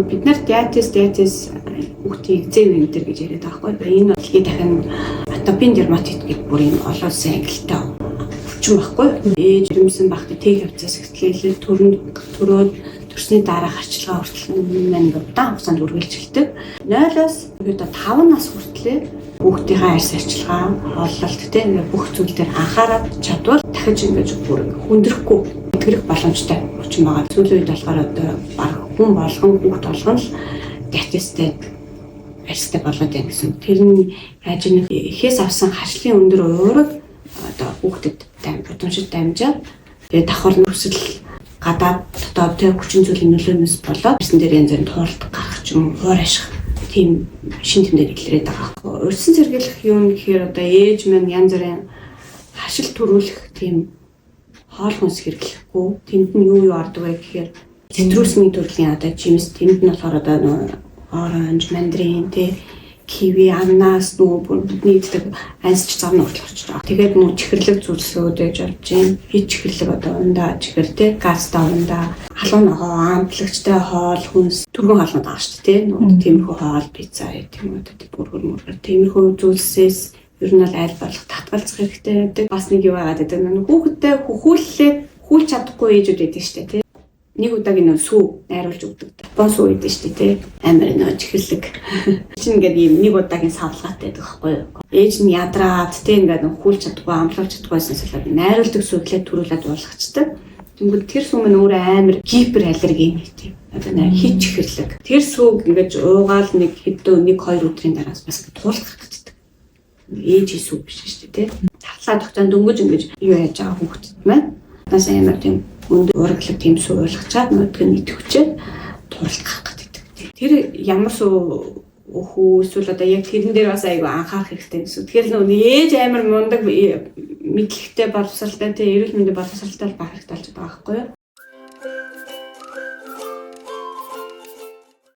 Бид нар диатез хүүхдийг зэв энэ төр гэж яриад байгаа байхгүй. Энэ болхий дахин атопийн дерматит гэдэг бүр юм олон улсын ангилалтай өвчин байхгүй. Ээж жирэмсэн багт тэл явцаас эхлээл төрөөд төрсний дараа харчилгаа хүртэл маань удаан хугацаанд үргэлжилдэг. 0-аас 5 нас хүртлээр хүүхдийнхээ арьс арчилгаа, ололт тийм бүх зүйл дээр анхаарал чадвал дахиж ингэж бүр хүндрэхгүй итгэрэх боломжтой өвчин байгаа. Сүүлийн үед болохоор одоо баг хүн болгон хүүхд болгон л диатезтэй арьстай болоод байна гэсэн. Тэр нь яаж нэг эхээс авсан харшлын өндөр уураг одоо хүүхдэд удамшид дамжаад тэгээд давхар нүсэл гадаад дотоод тэр хүчин зүйлийн нөлөөнөөс болоод арьсан дээр янз бүрийн тууралт гарах ч юм хойр ашиг тийм шин тэмдгээр илрээд байгаа. Урьдчилан сэргийлэх юм гэхээр одоо ээж маань янз бүрийн хашил төрүүлэх тийм хоол хүнс хэрэглэхгүй. Тэнд нь юу ордог вэ гэхээр цитрусны төрлийн одоо жимс, тэнд нь болохоор одоо оранж, мандарин, киви, ананас бүр бидний иддэг ансч зам нурлах гэж байгаа. Тэгээд нөө чихэрлэг зүйлсүүд гэж болж байна. Хит чихэрлэг одоо ундаа чихэр газтай ундаа халуун ногоо, амтлагчтай хоол хүнс түргэн хоолнод байгаа шүү дээ. Нөө тиймэрхүү хоол, пицца тийм үү бүргэр мөргөр тиймэрхүү зүйлсээс ер нь аль болох татгалзах хэрэгтэй гэдэг. Бас нэг юу байгаад гэдэг. Хүүхэдтэй хөхүүллээ хүлж чадахгүй ээжүүд байдаг шүү дээ. Нэг удаагийн сүү найруулж өгдөг. Япон сүү гэдэг шүү дээ. Амар нөө чихэрлэг. Чинь ингээд ийм нэг удаагийн савлгаатай байдаг байхгүй юу? Ээж нь ядраад ингээд хүлж чадахгүй, амлуулж чадахгүйсэн салаад найруулдаг сүүглээ төрүүлээд уулгачдаг. Тэнгүүд тэр сүү мань өөрөө амар гипер аллерген гэдэг. Одоо нэр хит чихэрлэг. Тэр сүүг ингээд уугаал нэг хэдэн 1-2 өдрийн дараас бас туулах гэдэг. Ээж сүү биш шүү дээ. Татлаа тогтоон дөнгөж ингэж юу яаж байгаа хүүхдэд маань. Нас амар тийм өндөр ураглаг тийм сүү уулгачаад нөгөөдг нь идэвчээд туулах гэдэг. Тэр ямар сүү өхөө эсвэл одоо яг тэрэн дээр бас айгүй анхаарах хэрэгтэй гэсэн. Тэгэхээр нөгөө ээж амар мундаг мэдлэгтэй боловсралтай тийм эрүүл мэндийн боловсралтай байх хэрэгтэй болж байгаа байхгүй юу?